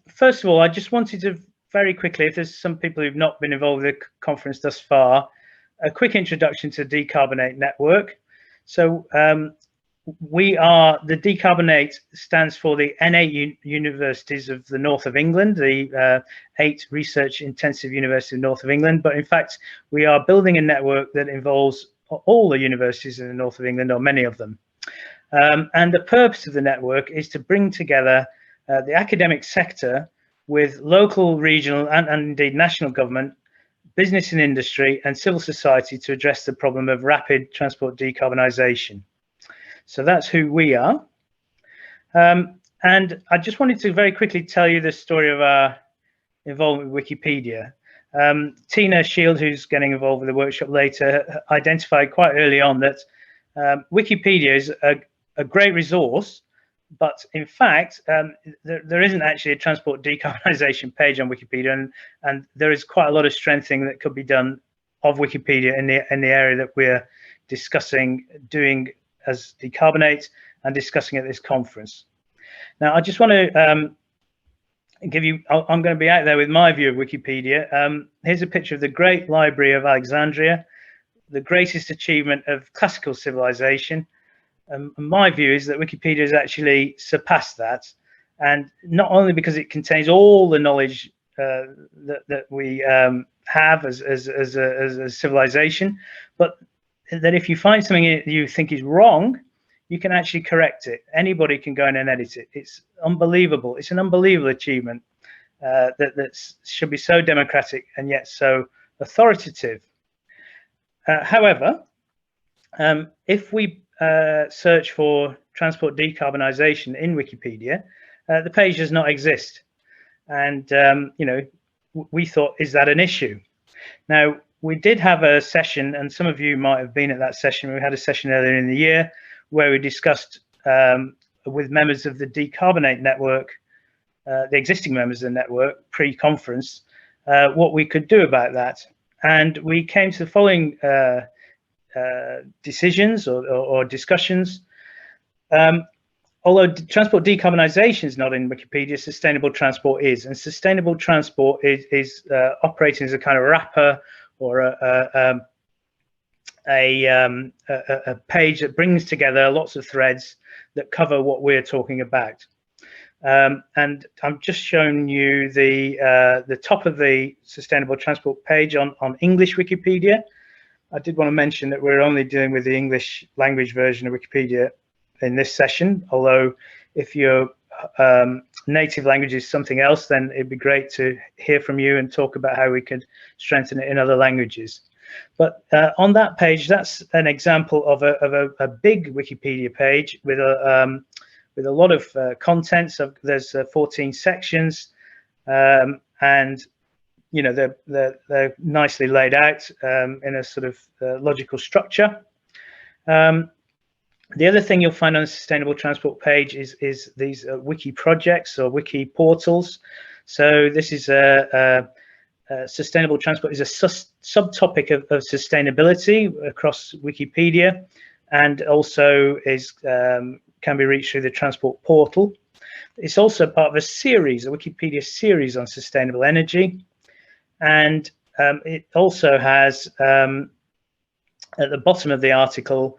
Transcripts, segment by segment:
First of all, I just wanted to very quickly, if there's some people who've not been involved with the conference thus far, a quick introduction to the DecarboN8 network. So we are, the DecarboN8 stands for the N8 universities of the north of England, the 8 research intensive universities of the north of England. But in fact, we are building a network that involves all the universities in the north of England, or many of them. And the purpose of the network is to bring together the academic sector with local, regional, and indeed national government, business and industry, and civil society to address the problem of rapid transport decarbonisation. So that's who we are. And I just wanted to very quickly tell you the story of our involvement with Wikipedia. Tina Shield, who's getting involved with the workshop later, identified quite early on that Wikipedia is a great resource, but in fact, there isn't actually a transport decarbonisation page on Wikipedia, and there is quite a lot of strengthening that could be done of Wikipedia in the area that we're discussing doing as DecarboN8 and discussing at this conference. Now, I just want to give you, I'm going to be out there with my view of Wikipedia. Here's a picture of the Great Library of Alexandria, the greatest achievement of classical civilization. My view is that Wikipedia has actually surpassed that, and not only because it contains all the knowledge that we have as a civilization, but that if you find something you think is wrong, you can actually correct it. Anybody can go in and edit it. It's unbelievable. It's an unbelievable achievement that should be so democratic and yet so authoritative. However, if we search for transport decarbonisation in Wikipedia, the page does not exist. And, you know, we thought, is that an issue? Now, we did have a session, and some of you might have been at that session. We had a session earlier in the year where we discussed with members of the DecarboN8 network, the existing members of the network, pre-conference, what we could do about that. And we came to the following decisions or discussions. Although transport decarbonisation is not in Wikipedia, sustainable transport is, and sustainable transport is operating as a kind of wrapper or a page that brings together lots of threads that cover what we're talking about. And I'm just showing you the top of the sustainable transport page on English Wikipedia. I did want to mention that we're only dealing with the English language version of Wikipedia in this session, although if your native language is something else, then it'd be great to hear from you and talk about how we could strengthen it in other languages. But on that page, that's an example of a big Wikipedia page with a lot of content. So there's 14 sections, and you know they're nicely laid out in a sort of logical structure. The other thing you'll find on the sustainable transport page is these wiki projects or wiki portals. So this is sustainable transport is a subtopic of sustainability across Wikipedia, and also is can be reached through the transport portal. It's also part of a series, a Wikipedia series on sustainable energy, and it also has at the bottom of the article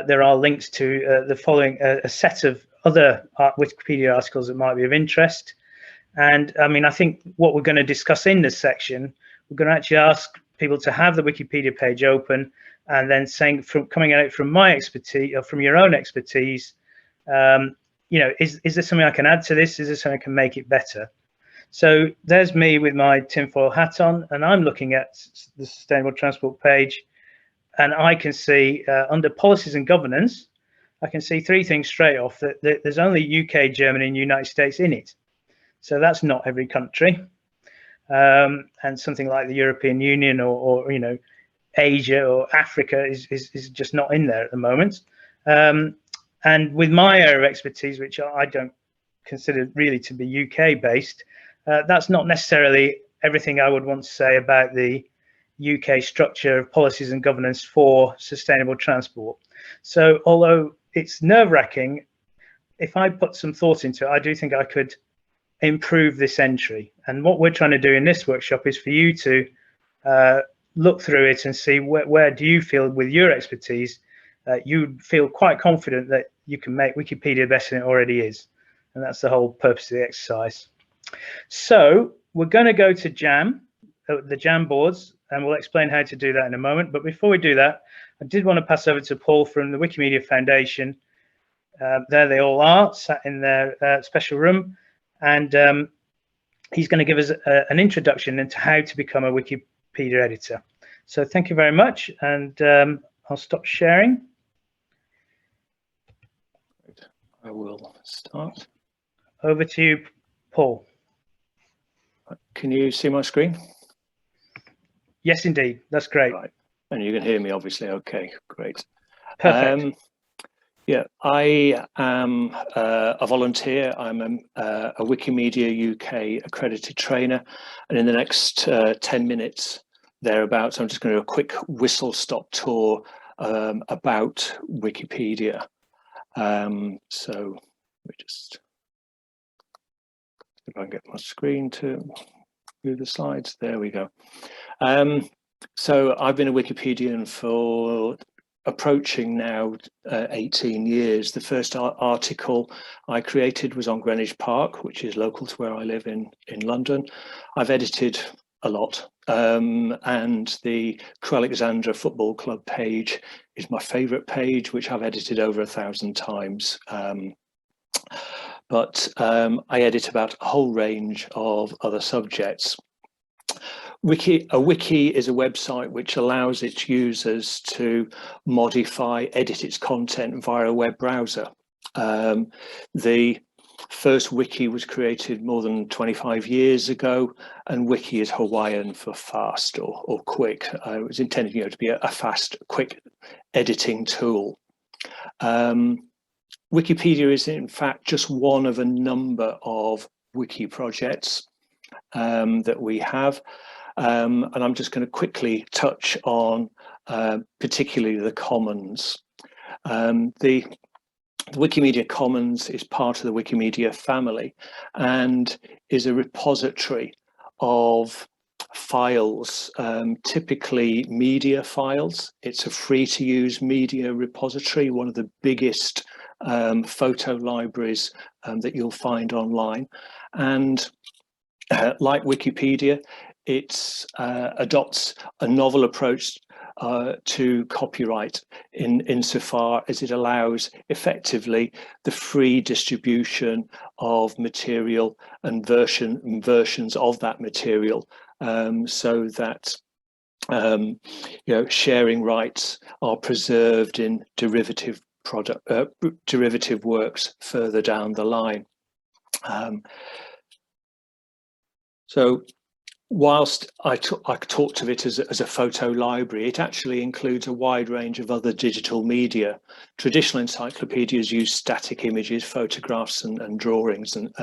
there are links to the following a set of other Wikipedia articles that might be of interest. And I mean, I think what we're going to discuss in this section, we're going to actually ask people to have the Wikipedia page open and then saying, coming out from my expertise or from your own expertise, you know, is there something I can add to this? Is there something I can make it better? So there's me with my tinfoil hat on, and I'm looking at the sustainable transport page, and I can see under policies and governance, I can see 3 things straight off. That there's only UK, Germany, and United States in it. So that's not every country. And something like the European Union or you know, Asia or Africa is just not in there at the moment. And with my area of expertise, which I don't consider really to be UK based, that's not necessarily everything I would want to say about the UK structure of policies and governance for sustainable transport. So although it's nerve-wracking, if I put some thought into it, I do think I could improve this entry. And what we're trying to do in this workshop is for you to look through it and see where do you feel with your expertise you feel quite confident that you can make Wikipedia better than it already is. And that's the whole purpose of the exercise. So we're going to go to Jam, the Jam boards, and we'll explain how to do that in a moment. But before we do that, I did want to pass over to Paul from the Wikimedia Foundation. There they all are, sat in their special room. And he's going to give us an introduction into how to become a Wikipedia editor. So thank you very much. And I'll stop sharing. I will start. Over to you, Paul. Can you see my screen? Yes, indeed. That's great. Right. And you can hear me, obviously. Okay, great. Perfect. Yeah, I am a volunteer. I'm a Wikimedia UK accredited trainer. And in the next 10 minutes, thereabouts, I'm just going to do a quick whistle-stop tour about Wikipedia. So let me just, if I can get my screen to move the slides, there we go. So I've been a Wikipedian for approaching now 18 years. The first article I created was on Greenwich Park, which is local to where I live in London. I've edited a lot, and the Crewe Alexandra Football Club page is my favourite page, which I've edited over 1,000 times. But I edit about a whole range of other subjects. A wiki is a website which allows its users to modify, edit its content via a web browser. The first wiki was created more than 25 years ago, and wiki is Hawaiian for fast or quick. It was intended, to be a fast, quick editing tool. Wikipedia is in fact just one of a number of wiki projects that we have. And I'm just going to quickly touch on particularly the Commons. The Wikimedia Commons is part of the Wikimedia family and is a repository of files, typically media files. It's a free-to-use media repository, one of the biggest photo libraries that you'll find online. And like Wikipedia, it adopts a novel approach to copyright insofar as it allows effectively the free distribution of material and versions of that material, so that sharing rights are preserved in derivative works further down the line. So whilst I talked of it as a photo library, it actually includes a wide range of other digital media. Traditional encyclopedias use static images, photographs and drawings and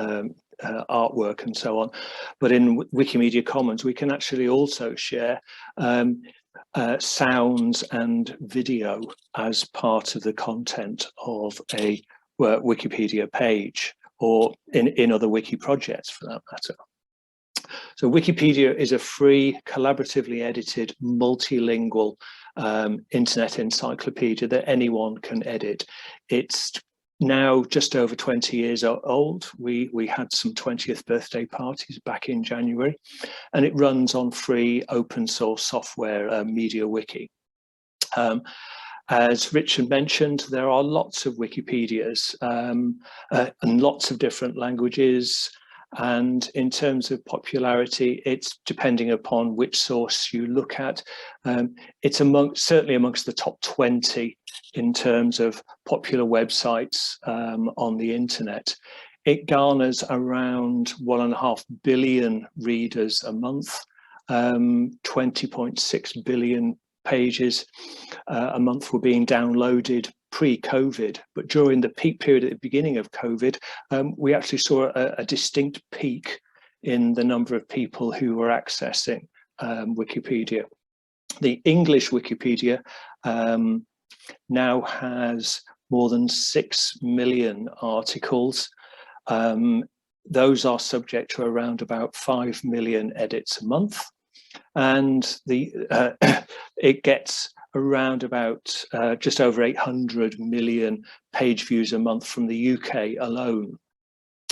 artwork and so on. But in Wikimedia Commons, we can actually also share sounds and video as part of the content of a Wikipedia page, or in other wiki projects for that matter. So Wikipedia is a free, collaboratively edited, multilingual internet encyclopedia that anyone can edit. It's now just over 20 years old. We had some 20th birthday parties back in January, and it runs on free open source software, MediaWiki. As Richard mentioned, there are lots of Wikipedias and lots of different languages. And in terms of popularity, it's depending upon which source you look at. It's certainly amongst the top 20 in terms of popular websites on the internet. It garners around 1.5 billion readers a month, 20.6 billion pages a month were being downloaded pre-COVID, but during the peak period at the beginning of COVID, we actually saw a distinct peak in the number of people who were accessing Wikipedia. The English Wikipedia now has more than 6 million articles. those are subject to around about 5 million edits a month, and it gets around about just over 800 million page views a month from the UK alone.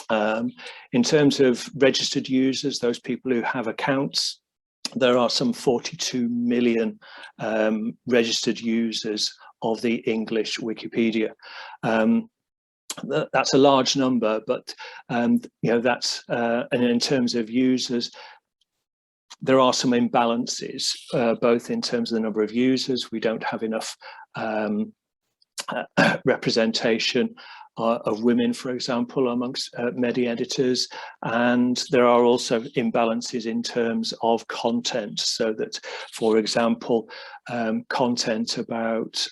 In terms of registered users, those people who have accounts, there are some 42 million registered users of the English Wikipedia. That's a large number, but that's and in terms of users, there are some imbalances, both in terms of the number of users. We don't have enough representation of women, for example, amongst Medi editors, and there are also imbalances in terms of content, so that, for example, content about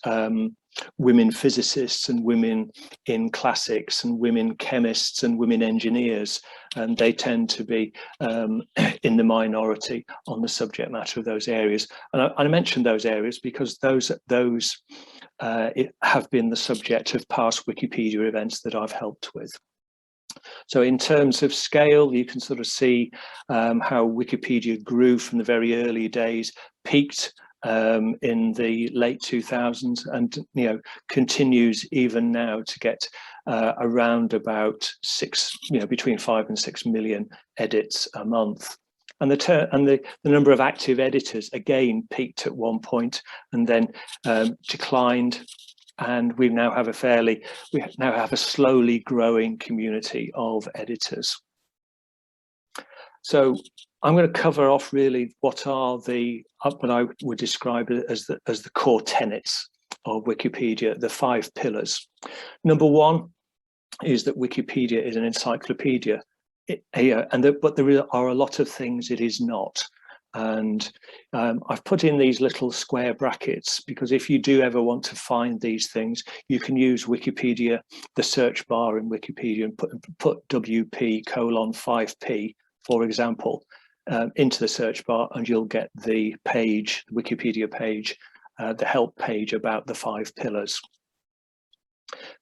women physicists and women in classics and women chemists and women engineers, and they tend to be in the minority on the subject matter of those areas. And I mentioned those areas because those have been the subject of past Wikipedia events that I've helped with. So in terms of scale, you can sort of see how Wikipedia grew from the very early days, peaked in the late 2000s, and continues even now to get around about between 5 and 6 million edits a month. And the number of active editors again peaked at one point and then declined, and we now have a slowly growing community of editors. So I'm going to cover off really what are what I would describe as the core tenets of Wikipedia, the 5 pillars. Number one is that Wikipedia is an encyclopedia, but there are a lot of things it is not. And I've put in these little square brackets because if you do ever want to find these things, you can use Wikipedia, the search bar in Wikipedia, and put WP:5P, for example, into the search bar, and you'll get the page, the Wikipedia page, the help page about the 5 pillars.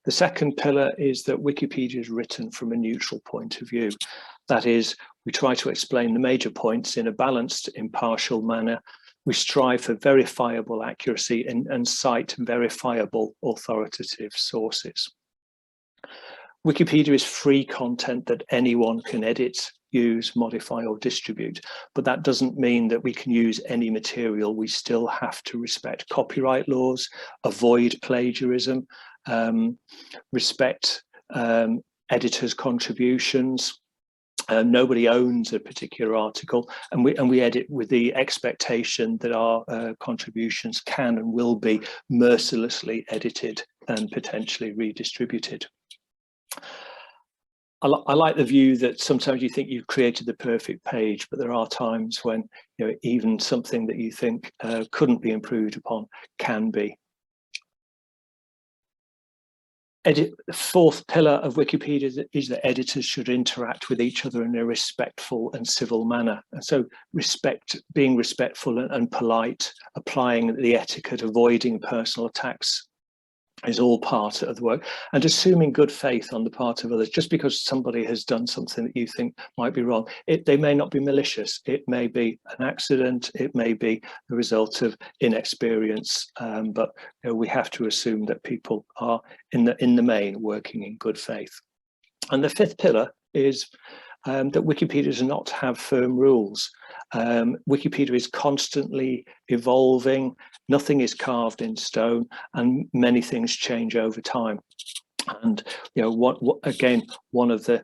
The second pillar is that Wikipedia is written from a neutral point of view. That is, we try to explain the major points in a balanced, impartial manner. We strive for verifiable accuracy and cite verifiable authoritative sources. Wikipedia is free content that anyone can edit, use, modify, or distribute, but that doesn't mean that we can use any material. We still have to respect copyright laws, avoid plagiarism, respect editors' contributions. Nobody owns a particular article, and we edit with the expectation that our contributions can and will be mercilessly edited and potentially redistributed. I like the view that sometimes you think you've created the perfect page, but there are times when even something that you think couldn't be improved upon can be. The fourth pillar of Wikipedia is that editors should interact with each other in a respectful and civil manner. And so being respectful and polite, applying the etiquette, avoiding personal attacks is all part of the work, and assuming good faith on the part of others. Just because somebody has done something that you think might be wrong, they may not be malicious. It may be an accident. It may be the result of inexperience, but we have to assume that people are in the main working in good faith. And the fifth pillar is that Wikipedia does not have firm rules. Wikipedia is constantly evolving. Nothing is carved in stone, and many things change over time. And again, one of the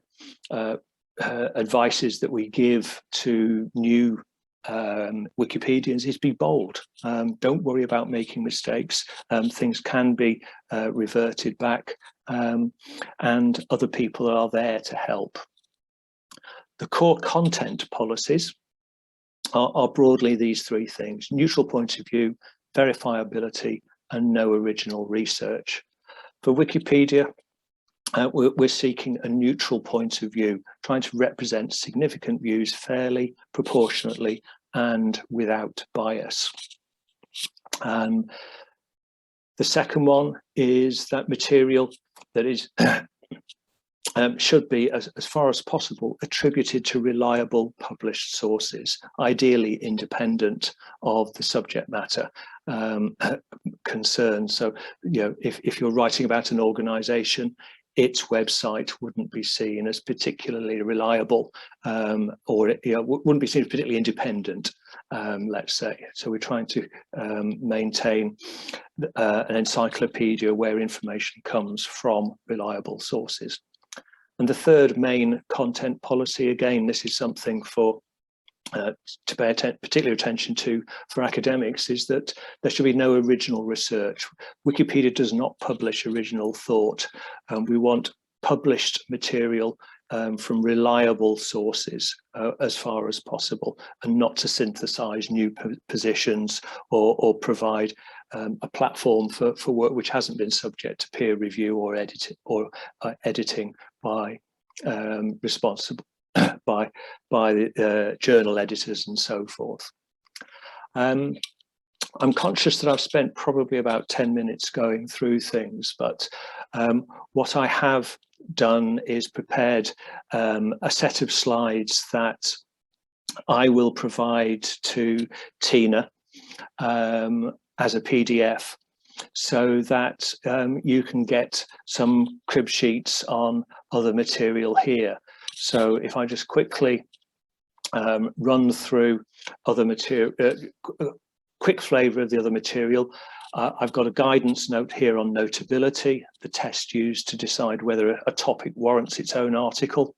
advices that we give to new Wikipedians is be bold. Don't worry about making mistakes. Things can be reverted back, and other people are there to help. The core content policies are broadly these 3 things: neutral point of view, verifiability, and no original research. For Wikipedia, we're seeking a neutral point of view, trying to represent significant views fairly, proportionately, and without bias. The second one is that material that is should be, as far as possible, attributed to reliable published sources, ideally independent of the subject matter concerned. So, if you're writing about an organization, its website wouldn't be seen as particularly reliable, or wouldn't be seen as particularly independent, let's say. So we're trying to maintain an encyclopedia where information comes from reliable sources. And the third main content policy, again, this is something for to pay particular attention to for academics, is that there should be no original research. Wikipedia does not publish original thought. We want published material from reliable sources as far as possible, and not to synthesize new positions or provide a platform for work which hasn't been subject to peer review or editing by responsible by the journal editors and so forth. I'm conscious that I've spent probably about 10 minutes going through things, but what I have done is prepared a set of slides that I will provide to Tina as a PDF, so that you can get some crib sheets on other material here. So if I just quickly run through other material, quick flavour of the other material, I've got a guidance note here on notability, the test used to decide whether a topic warrants its own article.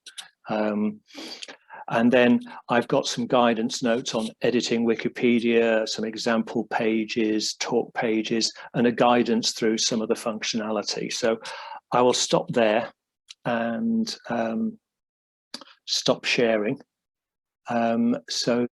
And then I've got some guidance notes on editing Wikipedia, some example pages, talk pages, and a guidance through some of the functionality. So I will stop there and stop sharing. So